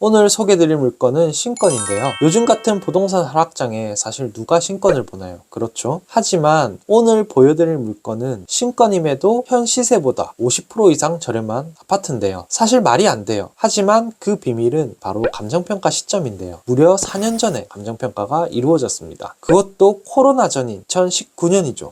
오늘 소개드릴 물건은 신건인데요. 요즘 같은 부동산 하락장에 사실 누가 신건을 보나요? 그렇죠? 하지만 오늘 보여드릴 물건은 신건임에도 현 시세보다 50% 이상 저렴한 아파트인데요. 사실 말이 안 돼요. 하지만 그 비밀은 바로 감정평가 시점인데요. 무려 4년 전에 감정평가가 이루어졌습니다. 그것도 코로나 전인 2019년이죠.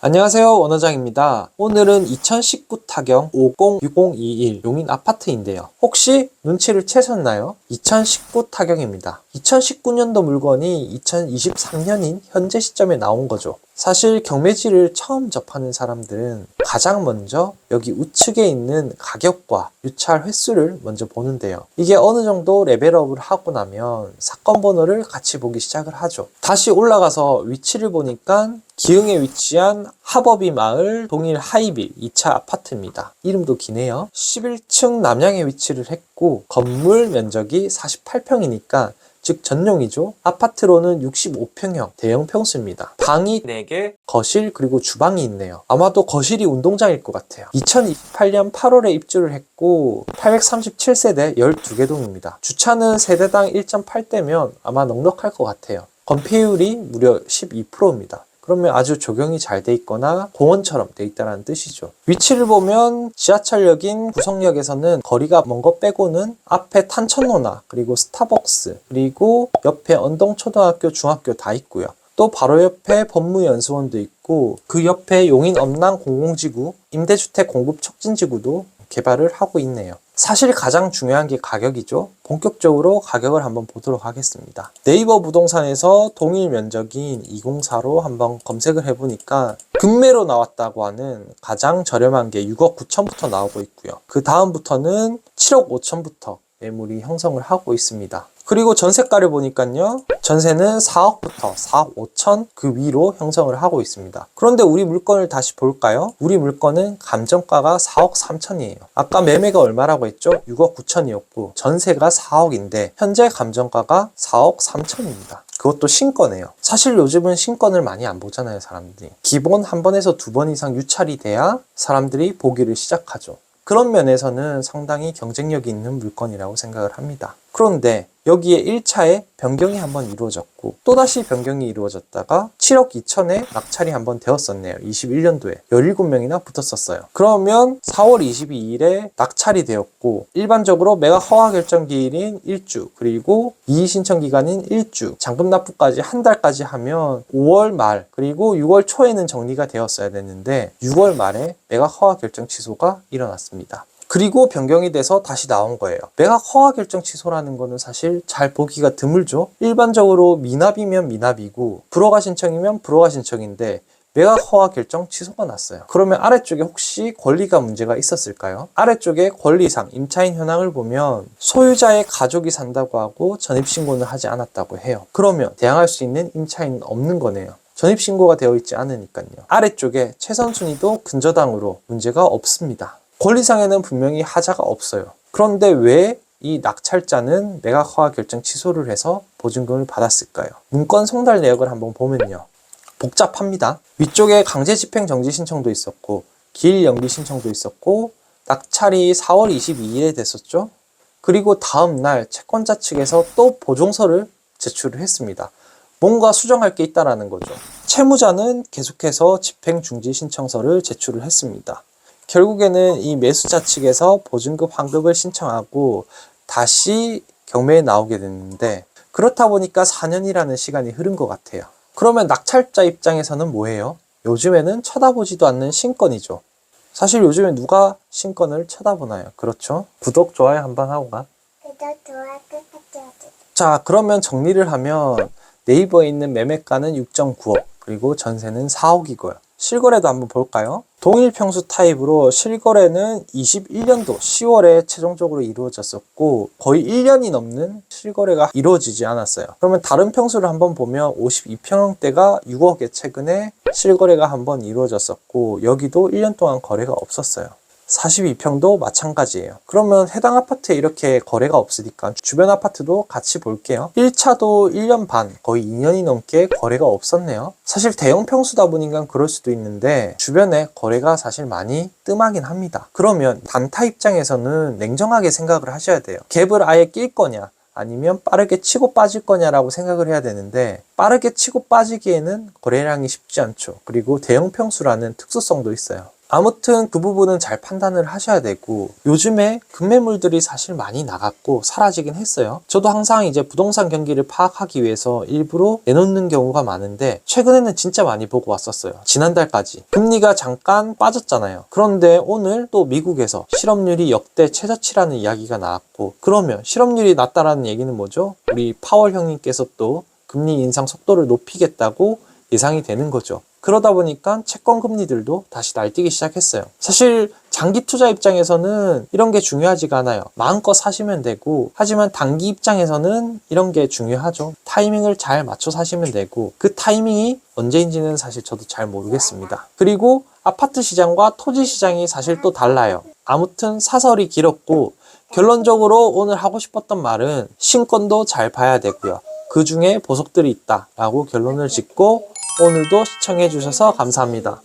안녕하세요, 원어장입니다. 오늘은 2019 타경 506021 용인 아파트인데요. 혹시 눈치를 채셨나요? 2019 타경입니다. 2019년도 물건이 2023년인 현재 시점에 나온 거죠. 사실 경매지를 처음 접하는 사람들은 가장 먼저 여기 우측에 있는 가격과 유찰 횟수를 먼저 보는데요. 이게 어느 정도 레벨업을 하고 나면 사건 번호를 같이 보기 시작을 하죠. 다시 올라가서 위치를 보니까 기흥에 위치한 하버비 마을 동일 하이빌 2차 아파트입니다. 이름도 기네요. 11층 남향에 위치를 했고 건물 면적이 48평이니까 즉 전용이죠. 아파트로는 65평형 대형 평수입니다. 방이 4개, 거실 그리고 주방이 있네요. 아마도 거실이 운동장일 것 같아요. 2028년 8월에 입주를 했고 837세대 12개 동입니다. 주차는 세대당 1.8대면 아마 넉넉할 것 같아요. 건폐율이 무려 12%입니다. 그러면 아주 조경이 잘 돼 있거나 공원처럼 돼 있다는 뜻이죠. 위치를 보면 지하철역인 구성역에서는 거리가 먼 것 빼고는 앞에 탄천로나 그리고 스타벅스 그리고 옆에 언동초등학교 중학교 다 있고요. 또 바로 옆에 법무연수원도 있고 그 옆에 용인 엄남 공공지구 임대주택 공급 촉진지구도 개발을 하고 있네요. 사실 가장 중요한 게 가격이죠. 본격적으로 가격을 한번 보도록 하겠습니다. 네이버 부동산에서 동일 면적인 204로 한번 검색을 해보니까 금매로 나왔다고 하는 가장 저렴한 게 6억 9천부터 나오고 있고요. 그 다음부터는 7억 5천부터 매물이 형성을 하고 있습니다. 그리고 전세가를 보니까요. 전세는 4억부터 4억 5천 그 위로 형성을 하고 있습니다. 그런데 우리 물건을 다시 볼까요? 우리 물건은 감정가가 4억 3천이에요. 아까 매매가 얼마라고 했죠? 6억 9천이었고 전세가 4억인데 현재 감정가가 4억 3천입니다. 그것도 신건이에요. 사실 요즘은 신건을 많이 안 보잖아요, 사람들이. 기본 한 번에서 두 번 이상 유찰이 돼야 사람들이 보기를 시작하죠. 그런 면에서는 상당히 경쟁력이 있는 물건이라고 생각을 합니다. 그런데 여기에 1차에 변경이 한번 이루어졌고 또다시 변경이 이루어졌다가 7억 2천에 낙찰이 한번 되었었네요. 21년도에 17명이나 붙었었어요. 그러면 4월 22일에 낙찰이 되었고 일반적으로 매각 허가 결정 기일인 1주 그리고 이의 신청 기간인 1주 잔금 납부까지 한 달까지 하면 5월 말 그리고 6월 초에는 정리가 되었어야 됐는데 6월 말에 매각 허가 결정 취소가 일어났습니다. 그리고 변경이 돼서 다시 나온 거예요. 매각 허가 결정 취소라는 거는 사실 잘 보기가 드물죠. 일반적으로 미납이면 미납이고 불허가 신청이면 불허가 신청인데 매각 허가 결정 취소가 났어요. 그러면 아래쪽에 혹시 권리가 문제가 있었을까요? 아래쪽에 권리상 임차인 현황을 보면 소유자의 가족이 산다고 하고 전입신고는 하지 않았다고 해요. 그러면 대항할 수 있는 임차인은 없는 거네요. 전입신고가 되어 있지 않으니까요. 아래쪽에 최선순위도 근저당으로 문제가 없습니다. 권리상에는 분명히 하자가 없어요. 그런데 왜 이 낙찰자는 매각 허가 결정 취소를 해서 보증금을 받았을까요? 문건 송달 내역을 한번 보면요. 복잡합니다. 위쪽에 강제 집행 정지 신청도 있었고 기일 연기 신청도 있었고 낙찰이 4월 22일에 됐었죠. 그리고 다음날 채권자 측에서 또 보증서를 제출을 했습니다. 뭔가 수정할 게 있다라는 거죠. 채무자는 계속해서 집행 중지 신청서를 제출을 했습니다. 결국에는 이 매수자 측에서 보증금 환급을 신청하고 다시 경매에 나오게 됐는데 그렇다 보니까 4년이라는 시간이 흐른 것 같아요. 그러면 낙찰자 입장에서는 뭐예요? 요즘에는 쳐다보지도 않는 신건이죠. 사실 요즘에 누가 신건을 쳐다보나요? 그렇죠? 구독, 좋아요 한번 하고 가. 구독, 좋아요 끝까지. 자, 그러면 정리를 하면 네이버에 있는 매매가는 6.9억 그리고 전세는 4억이고요. 실거래도 한번 볼까요? 동일 평수 타입으로 실거래는 21년도 10월에 최종적으로 이루어졌었고 거의 1년이 넘는 실거래가 이루어지지 않았어요. 그러면 다른 평수를 한번 보면 52평형대가 6억에 최근에 실거래가 한번 이루어졌었고 여기도 1년 동안 거래가 없었어요. 42평도 마찬가지예요. 그러면 해당 아파트에 이렇게 거래가 없으니까 주변 아파트도 같이 볼게요. 1차도 1년 반, 거의 2년이 넘게 거래가 없었네요. 사실 대형 평수다 보니까 그럴 수도 있는데 주변에 거래가 사실 많이 뜸하긴 합니다. 그러면 단타 입장에서는 냉정하게 생각을 하셔야 돼요. 갭을 아예 낄 거냐, 아니면 빠르게 치고 빠질 거냐라고 생각을 해야 되는데, 빠르게 치고 빠지기에는 거래량이 쉽지 않죠. 그리고 대형 평수라는 특수성도 있어요. 아무튼 그 부분은 잘 판단을 하셔야 되고, 요즘에 급매물들이 사실 많이 나갔고 사라지긴 했어요. 저도 항상 이제 부동산 경기를 파악하기 위해서 일부러 내놓는 경우가 많은데, 최근에는 진짜 많이 보고 왔었어요. 지난달까지 금리가 잠깐 빠졌잖아요. 그런데 오늘 또 미국에서 실업률이 역대 최저치라는 이야기가 나왔고, 그러면 실업률이 낮다라는 얘기는 뭐죠? 우리 파월 형님께서 또 금리 인상 속도를 높이겠다고 예상이 되는 거죠. 그러다 보니까 채권 금리들도 다시 날뛰기 시작했어요. 사실 장기 투자 입장에서는 이런 게 중요하지가 않아요. 마음껏 사시면 되고, 하지만 단기 입장에서는 이런 게 중요하죠. 타이밍을 잘 맞춰 사시면 되고, 그 타이밍이 언제인지는 사실 저도 잘 모르겠습니다. 그리고 아파트 시장과 토지 시장이 사실 또 달라요. 아무튼 사설이 길었고, 결론적으로 오늘 하고 싶었던 말은 신권도 잘 봐야 되고요. 그 중에 보석들이 있다라고 결론을 짓고, 오늘도 시청해 주셔서 감사합니다.